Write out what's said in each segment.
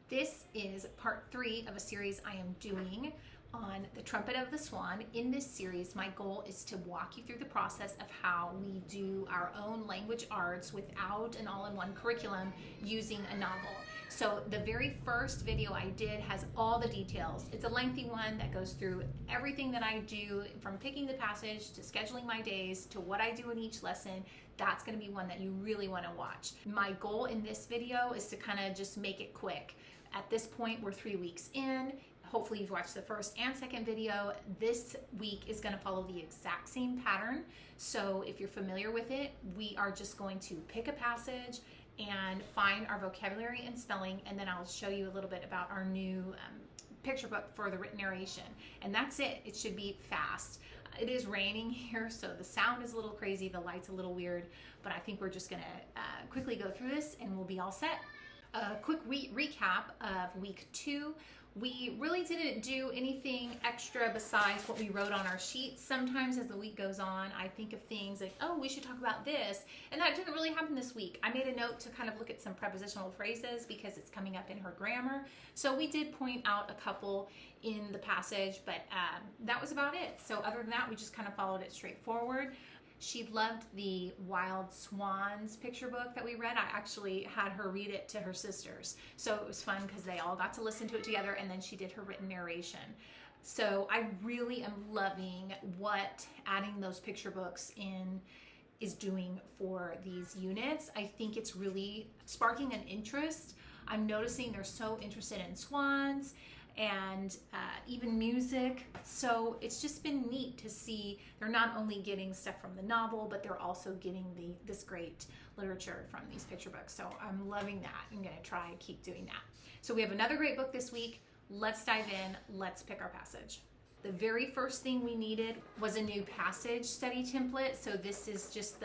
This is part 3 of a series I am doing on the Trumpet of the Swan. In this series, my goal is to walk you through the process of how we do our own language arts without an all-in-one curriculum using a novel. So the very first video I did has all the details. It's a lengthy one that goes through everything that I do, from picking the passage to scheduling my days to what I do in each lesson. That's going to be one that you really want to watch. My goal in this video is to kind of just make it quick. At this point, we're 3 weeks in. Hopefully you've watched the first and second video. This week is going to follow the exact same pattern. So if you're familiar with it, we are just going to pick a passage and find our vocabulary and spelling, and then I'll show you a little bit about our new picture book for the written narration. And that's it. It should be fast. It is raining here, so the sound is a little crazy, the light's a little weird, but I think we're just gonna quickly go through this and we'll be all set. A quick recap of week 2. We really didn't do anything extra besides what we wrote on our sheets. Sometimes as the week goes on, I think of things like, oh, we should talk about this. And that didn't really happen this week. I made a note to kind of look at some prepositional phrases because it's coming up in her grammar. So we did point out a couple in the passage, but that was about it. So other than that, we just kind of followed it straightforward. She loved the Wild Swans picture book that we read. I actually had her read it to her sisters. So it was fun because they all got to listen to it together, and then she did her written narration. So I really am loving what adding those picture books in is doing for these units. I think it's really sparking an interest. I'm noticing they're so interested in swans and even music. So it's just been neat to see they're not only getting stuff from the novel, but they're also getting this great literature from these picture books. So I'm loving that. I'm gonna try and keep doing that. So we have another great book this week. Let's dive in, let's pick our passage. The very first thing we needed was a new passage study template. So this is just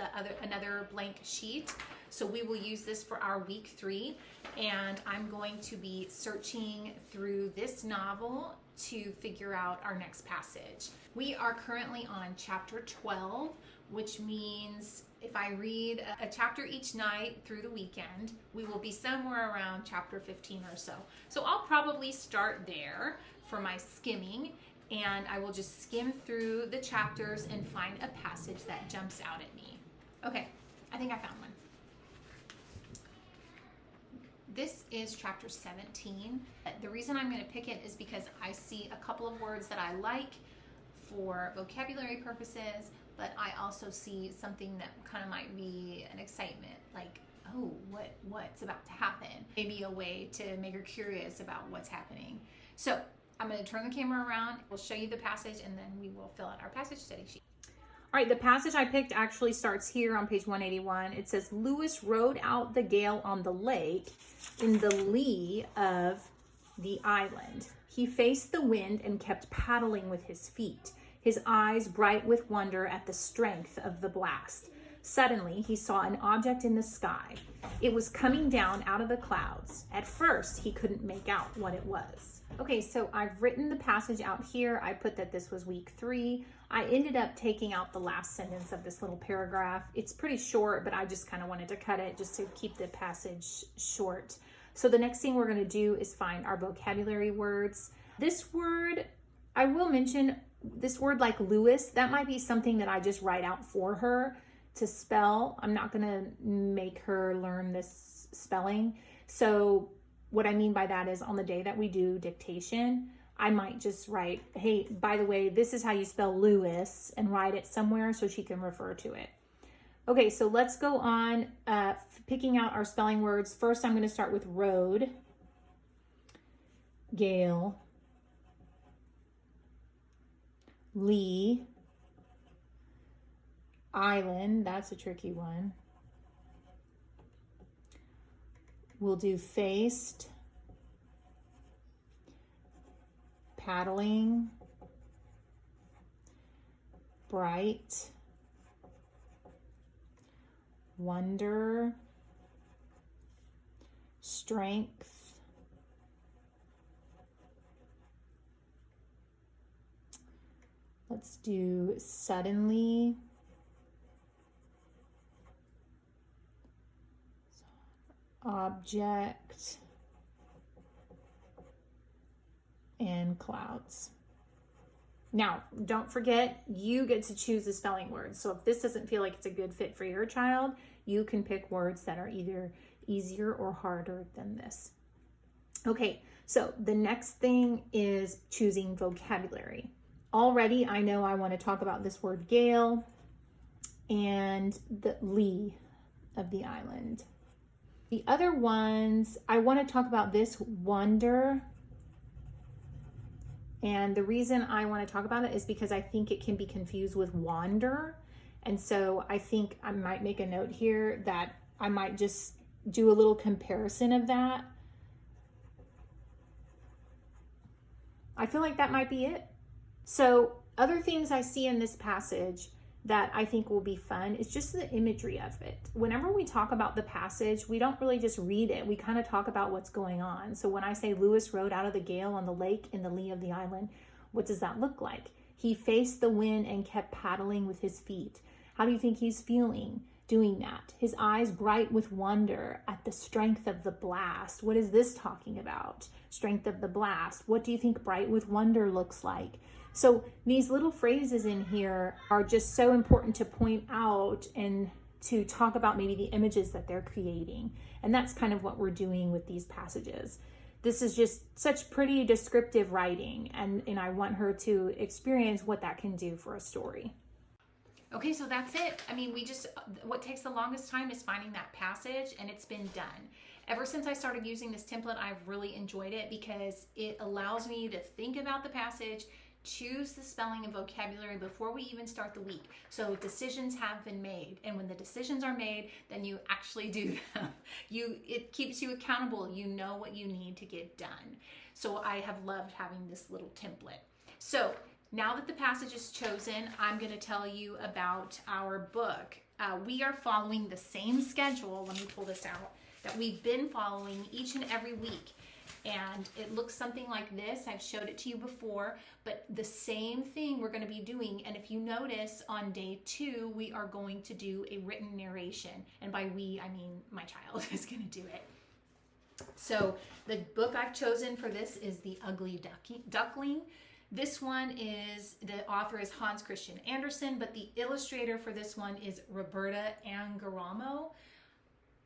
another blank sheet. So we will use this for our week 3, and I'm going to be searching through this novel to figure out our next passage. We are currently on chapter 12, which means if I read a chapter each night through the weekend, we will be somewhere around chapter 15 or so. So I'll probably start there for my skimming, and I will just skim through the chapters and find a passage that jumps out at me. Okay, I think I found one. This is chapter 17. The reason I'm going to pick it is because I see a couple of words that I like for vocabulary purposes, but I also see something that kind of might be an excitement, like, oh, what's about to happen? Maybe a way to make her curious about what's happening. So I'm going to turn the camera around. We'll show you the passage, and then we will fill out our passage study sheet. All right, the passage I picked actually starts here on page 181. It says, Lewis rode out the gale on the lake in the lee of the island. He faced the wind and kept paddling with his feet, his eyes bright with wonder at the strength of the blast. Suddenly, he saw an object in the sky. It was coming down out of the clouds. At first, he couldn't make out what it was. Okay, so I've written the passage out here. I put that this was week 3. I ended up taking out the last sentence of this little paragraph. It's pretty short, but I just kind of wanted to cut it just to keep the passage short. So the next thing we're going to do is find our vocabulary words. This word, I will mention, this word like Lewis, that might be something that I just write out for her to spell. I'm not going to make her learn this spelling. So what I mean by that is on the day that we do dictation, I might just write, hey, by the way, this is how you spell Lewis, and write it somewhere so she can refer to it. Okay, so let's go on picking out our spelling words. First, I'm going to start with road, gale, lee, island. That's a tricky one. We'll do faced, paddling, bright, wonder, strength, let's do suddenly, object, and clouds. Now, don't forget, you get to choose the spelling words. So if this doesn't feel like it's a good fit for your child, you can pick words that are either easier or harder than this. Okay, so the next thing is choosing vocabulary. Already, I know I want to talk about this word gale and the lee of the island. The other ones, I want to talk about this wonder. And the reason I want to talk about it is because I think it can be confused with wander. And so I think I might make a note here that I might just do a little comparison of that. I feel like that might be it. So other things I see in this passage that I think will be fun is just the imagery of it. Whenever we talk about the passage, we don't really just read it. We kind of talk about what's going on. So when I say Lewis rode out of the gale on the lake in the lee of the island, what does that look like? He faced the wind and kept paddling with his feet. How do you think he's feeling doing that? His eyes bright with wonder at the strength of the blast. What is this talking about? Strength of the blast. What do you think bright with wonder looks like? So these little phrases in here are just so important to point out and to talk about maybe the images that they're creating. And that's kind of what we're doing with these passages. This is just such pretty descriptive writing, and I want her to experience what that can do for a story. Okay, so that's it. I mean, what takes the longest time is finding that passage, and it's been done. Ever since I started using this template, I've really enjoyed it because it allows me to think about the passage, choose the spelling and vocabulary before we even start the week. So decisions have been made, and when the decisions are made, then you actually do them. It keeps you accountable. You know what you need to get done. So I have loved having this little template. So now that the passage is chosen, I'm going to tell you about our book. We are following the same schedule. Let me pull this out, that we've been following each and every week. And it looks something like this. I've showed it to you before, but the same thing we're going to be doing. And if you notice, on day 2, we are going to do a written narration. And by we, I mean my child is going to do it. So the book I've chosen for this is The Ugly Duckling. This one is, the author is Hans Christian Andersen, but the illustrator for this one is Roberta Angaramo.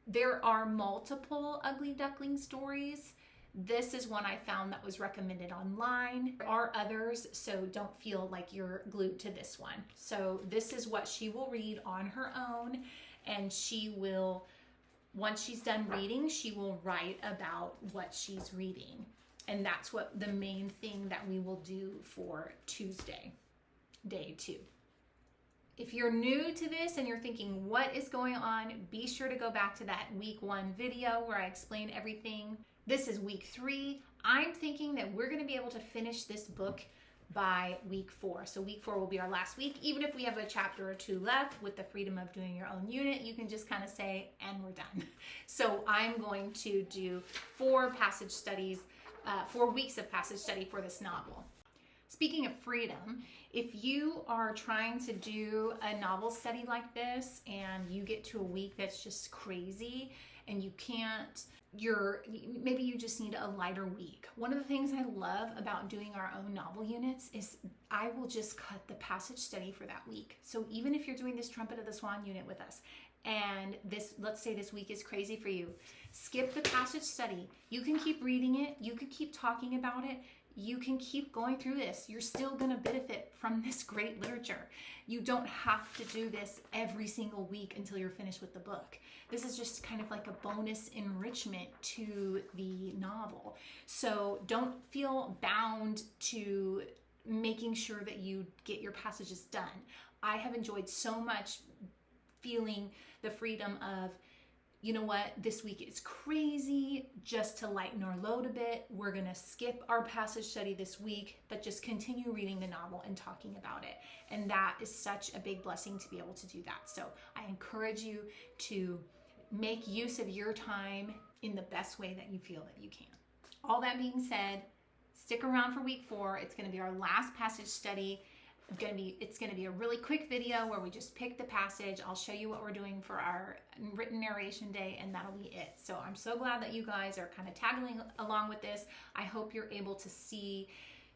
There are multiple Ugly Duckling stories. This is one I found that was recommended online. There are others, so don't feel like you're glued to this one. So this is what she will read on her own, and she will, once she's done reading, she will write about what she's reading. And that's what the main thing that we will do for Tuesday, day 2. If you're new to this and you're thinking, what is going on? Be sure to go back to that week 1 video where I explain everything. This is week 3. I'm thinking that we're going to be able to finish this book by week 4. So week 4 will be our last week. Even if we have a chapter or 2 left, with the freedom of doing your own unit, you can just kind of say, and we're done. So I'm going to do 4 passage studies, 4 weeks of passage study for this novel. Speaking of freedom, if you are trying to do a novel study like this and you get to a week that's just crazy and you can't, maybe you just need a lighter week. One of the things I love about doing our own novel units is I will just cut the passage study for that week. So even if you're doing this Trumpet of the Swan unit with us, and let's say this week is crazy for you, skip the passage study. You can keep reading it. You can keep talking about it. You can keep going through this. You're still going to benefit from this great literature. You don't have to do this every single week until you're finished with the book. This is just kind of like a bonus enrichment to the novel. So don't feel bound to making sure that you get your passages done. I have enjoyed so much feeling the freedom of, you know what, this week is crazy. Just to lighten our load a bit, we're going to skip our passage study this week, but just continue reading the novel and talking about it. And that is such a big blessing to be able to do that. So I encourage you to make use of your time in the best way that you feel that you can. All that being said, stick around for week 4. It's going to be our last passage study. It's gonna be a really quick video where we just pick the passage. I'll show you what we're doing for our written narration day, and that'll be it. So I'm so glad that you guys are kind of tagging along with this. I hope you're able to see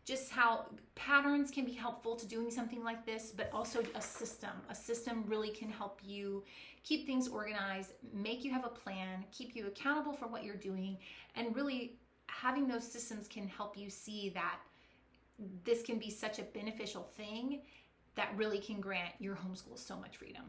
just how patterns can be helpful to doing something like this, but also a system. A system really can help you keep things organized, make you have a plan, keep you accountable for what you're doing, and really having those systems can help you see that this can be such a beneficial thing that really can grant your homeschool so much freedom.